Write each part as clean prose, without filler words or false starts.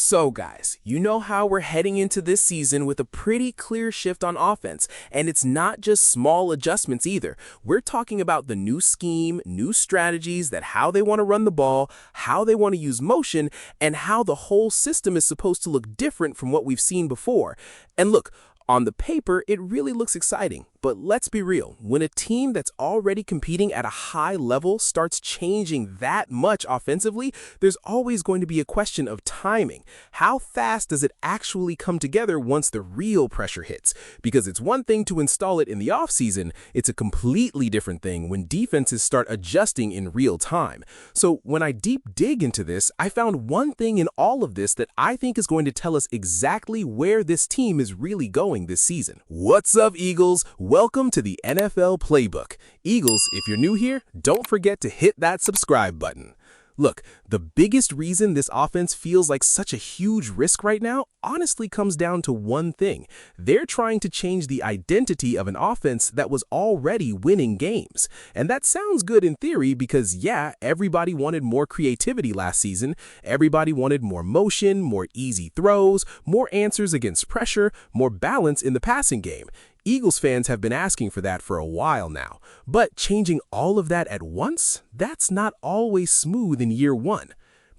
So guys, you know how we're heading into this season with a pretty clear shift on offense, and it's not just small adjustments either. We're talking about the new scheme, new strategies, that how they want to run the ball, how they want to use motion, and how the whole system is supposed to look different from what we've seen before. And look, on the paper, it really looks exciting, but let's be real. When a team that's already competing at a high level starts changing that much offensively, there's always going to be a question of timing. How fast does it actually come together once the real pressure hits? Because it's one thing to install it in the offseason, it's a completely different thing when defenses start adjusting in real time. So when I deep dig into this, I found one thing in all of this that I think is going to tell us exactly where this team is really going this season. What's up, Eagles? Welcome to the NFL Playbook. Eagles, if you're new here, don't forget to hit that subscribe button. Look, the biggest reason this offense feels like such a huge risk right now honestly comes down to one thing. They're trying to change the identity of an offense that was already winning games. And that sounds good in theory because, yeah, everybody wanted more creativity last season. Everybody wanted more motion, more easy throws, more answers against pressure, more balance in the passing game. Eagles fans have been asking for that for a while now, but changing all of that at once, that's not always smooth in year one.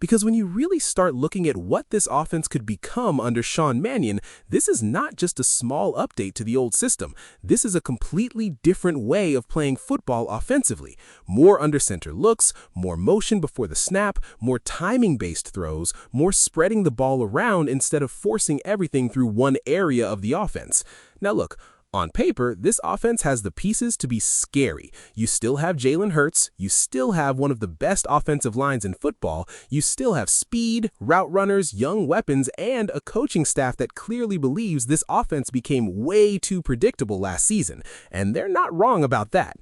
Because when you really start looking at what this offense could become under Sean Mannion, this is not just a small update to the old system. This is a completely different way of playing football offensively. More under-center looks, more motion before the snap, more timing-based throws, more spreading the ball around instead of forcing everything through one area of the offense. Now look, on paper, this offense has the pieces to be scary. You still have Jalen Hurts, you still have one of the best offensive lines in football, you still have speed, route runners, young weapons, and a coaching staff that clearly believes this offense became way too predictable last season. And they're not wrong about that.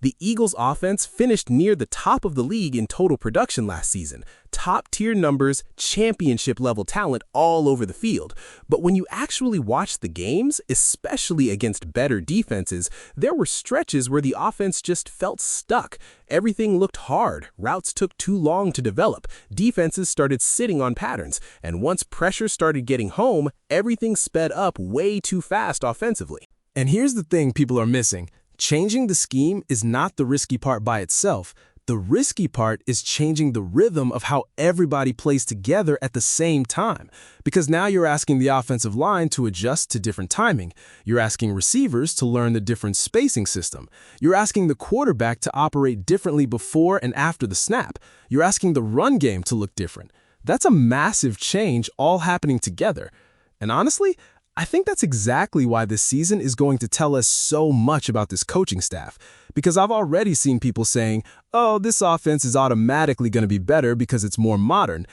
The Eagles' offense finished near the top of the league in total production last season. Top-tier numbers, championship-level talent all over the field. But when you actually watch the games, especially against better defenses, there were stretches where the offense just felt stuck. Everything looked hard, routes took too long to develop, defenses started sitting on patterns, and once pressure started getting home, everything sped up way too fast offensively. And here's the thing people are missing. Changing the scheme is not the risky part by itself. The risky part is changing the rhythm of how everybody plays together at the same time. Because now you're asking the offensive line to adjust to different timing. You're asking receivers to learn the different spacing system. You're asking the quarterback to operate differently before and after the snap. You're asking the run game to look different. That's a massive change all happening together. And honestly, I think that's exactly why this season is going to tell us so much about this coaching staff. Because I've already seen people saying, oh, this offense is automatically going to be better because it's more modern.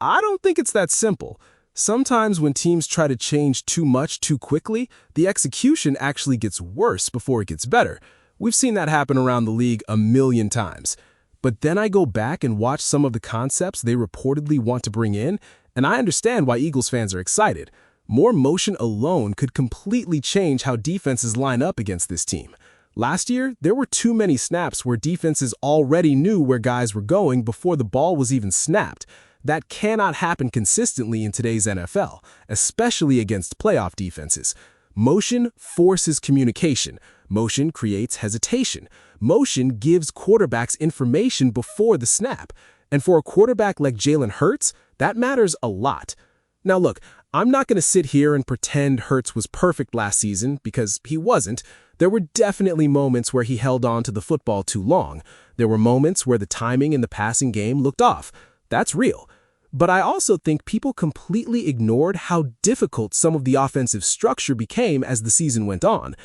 I don't think it's that simple. Sometimes when teams try to change too much too quickly, the execution actually gets worse before it gets better. We've seen that happen around the league a million times. But then I go back and watch some of the concepts they reportedly want to bring in, and I understand why Eagles fans are excited. More motion alone could completely change how defenses line up against this team. Last year, there were too many snaps where defenses already knew where guys were going before the ball was even snapped. That cannot happen consistently in today's NFL, especially against playoff defenses. Motion forces communication. Motion creates hesitation. Motion gives quarterbacks information before the snap. And for a quarterback like Jalen Hurts, that matters a lot. Now look, I'm not going to sit here and pretend Hurts was perfect last season because he wasn't. There were definitely moments where he held on to the football too long. There were moments where the timing in the passing game looked off. That's real. But I also think people completely ignored how difficult some of the offensive structure became as the season went on.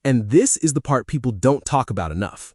And this is the part people don't talk about enough.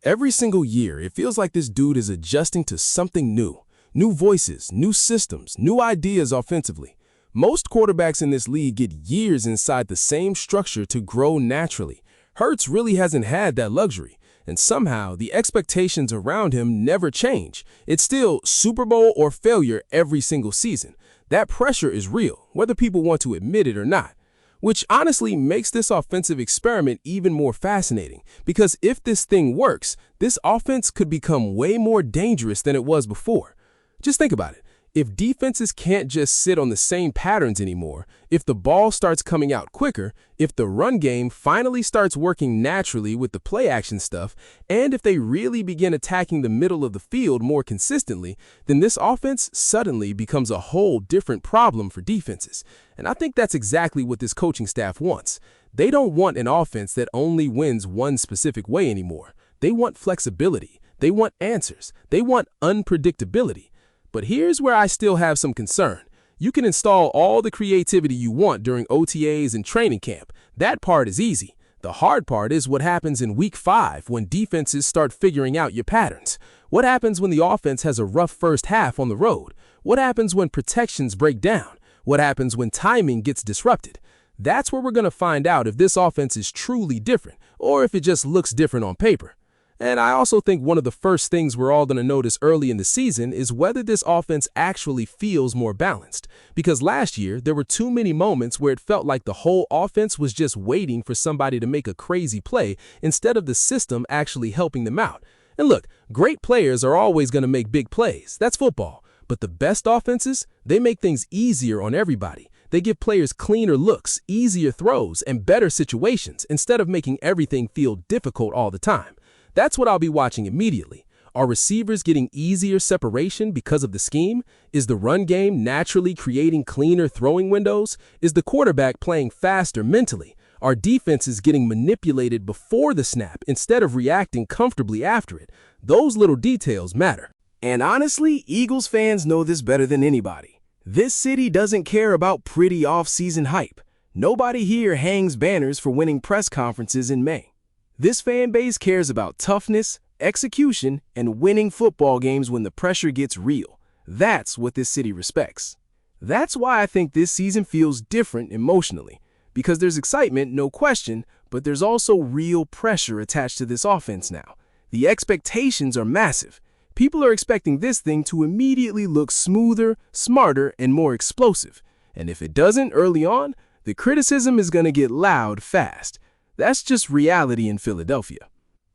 Every single year, it feels like this dude is adjusting to something new. New voices, new systems, new ideas offensively. Most quarterbacks in this league get years inside the same structure to grow naturally. Hurts really hasn't had that luxury, and somehow the expectations around him never change. It's still Super Bowl or failure every single season. That pressure is real, whether people want to admit it or not. Which honestly makes this offensive experiment even more fascinating, because if this thing works, this offense could become way more dangerous than it was before. Just think about it. If defenses can't just sit on the same patterns anymore, if the ball starts coming out quicker, if the run game finally starts working naturally with the play action stuff, and if they really begin attacking the middle of the field more consistently, then this offense suddenly becomes a whole different problem for defenses. And I think that's exactly what this coaching staff wants. They don't want an offense that only wins one specific way anymore. They want flexibility. They want answers. They want unpredictability. But here's where I still have some concern. You can install all the creativity you want during OTAs and training camp. That part is easy. The hard part is what happens in Week 5 when defenses start figuring out your patterns. What happens when the offense has a rough first half on the road? What happens when protections break down? What happens when timing gets disrupted? That's where we're going to find out if this offense is truly different or if it just looks different on paper. And I also think one of the first things we're all going to notice early in the season is whether this offense actually feels more balanced. Because last year, there were too many moments where it felt like the whole offense was just waiting for somebody to make a crazy play instead of the system actually helping them out. And look, great players are always going to make big plays. That's football. But the best offenses, they make things easier on everybody. They give players cleaner looks, easier throws, and better situations instead of making everything feel difficult all the time. That's what I'll be watching immediately. Are receivers getting easier separation because of the scheme? Is the run game naturally creating cleaner throwing windows? Is the quarterback playing faster mentally? Are defenses getting manipulated before the snap instead of reacting comfortably after it? Those little details matter. And honestly, Eagles fans know this better than anybody. This city doesn't care about pretty off-season hype. Nobody here hangs banners for winning press conferences in May. This fan base cares about toughness, execution, and winning football games when the pressure gets real. That's what this city respects. That's why I think this season feels different emotionally. Because there's excitement, no question, but there's also real pressure attached to this offense now. The expectations are massive. People are expecting this thing to immediately look smoother, smarter, and more explosive. And if it doesn't early on, the criticism is going to get loud fast. That's just reality in Philadelphia.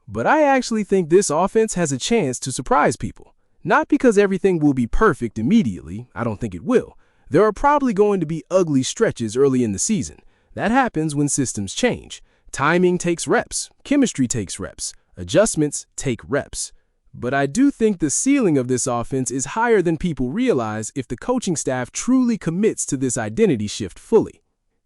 But I actually think this offense has a chance to surprise people. Not because everything will be perfect immediately, I don't think it will. There are probably going to be ugly stretches early in the season. That happens when systems change. Timing takes reps, chemistry takes reps, adjustments take reps. But I do think the ceiling of this offense is higher than people realize if the coaching staff truly commits to this identity shift fully.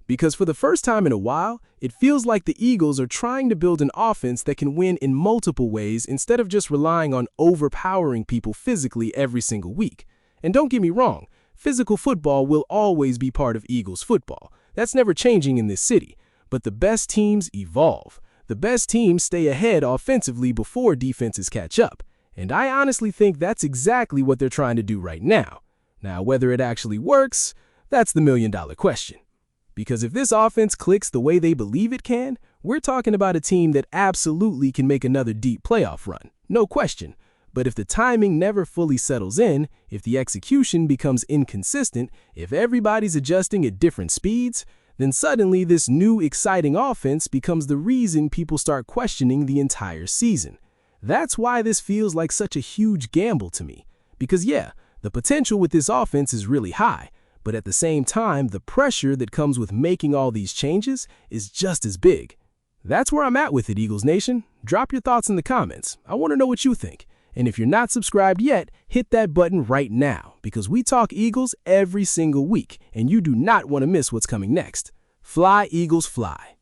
Because for the first time in a while, it feels like the Eagles are trying to build an offense that can win in multiple ways instead of just relying on overpowering people physically every single week. And don't get me wrong, physical football will always be part of Eagles football. That's never changing in this city. But the best teams evolve. The best teams stay ahead offensively before defenses catch up. And I honestly think that's exactly what they're trying to do right now. Now, whether it actually works, that's the million-dollar question. Because if this offense clicks the way they believe it can, we're talking about a team that absolutely can make another deep playoff run. No question. But if the timing never fully settles in, if the execution becomes inconsistent, if everybody's adjusting at different speeds, then suddenly this new exciting offense becomes the reason people start questioning the entire season. That's why this feels like such a huge gamble to me. Because yeah, the potential with this offense is really high. But at the same time, the pressure that comes with making all these changes is just as big. That's where I'm at with it, Eagles Nation. Drop your thoughts in the comments. I want to know what you think. And if you're not subscribed yet, hit that button right now, because we talk Eagles every single week, and you do not want to miss what's coming next. Fly, Eagles, fly.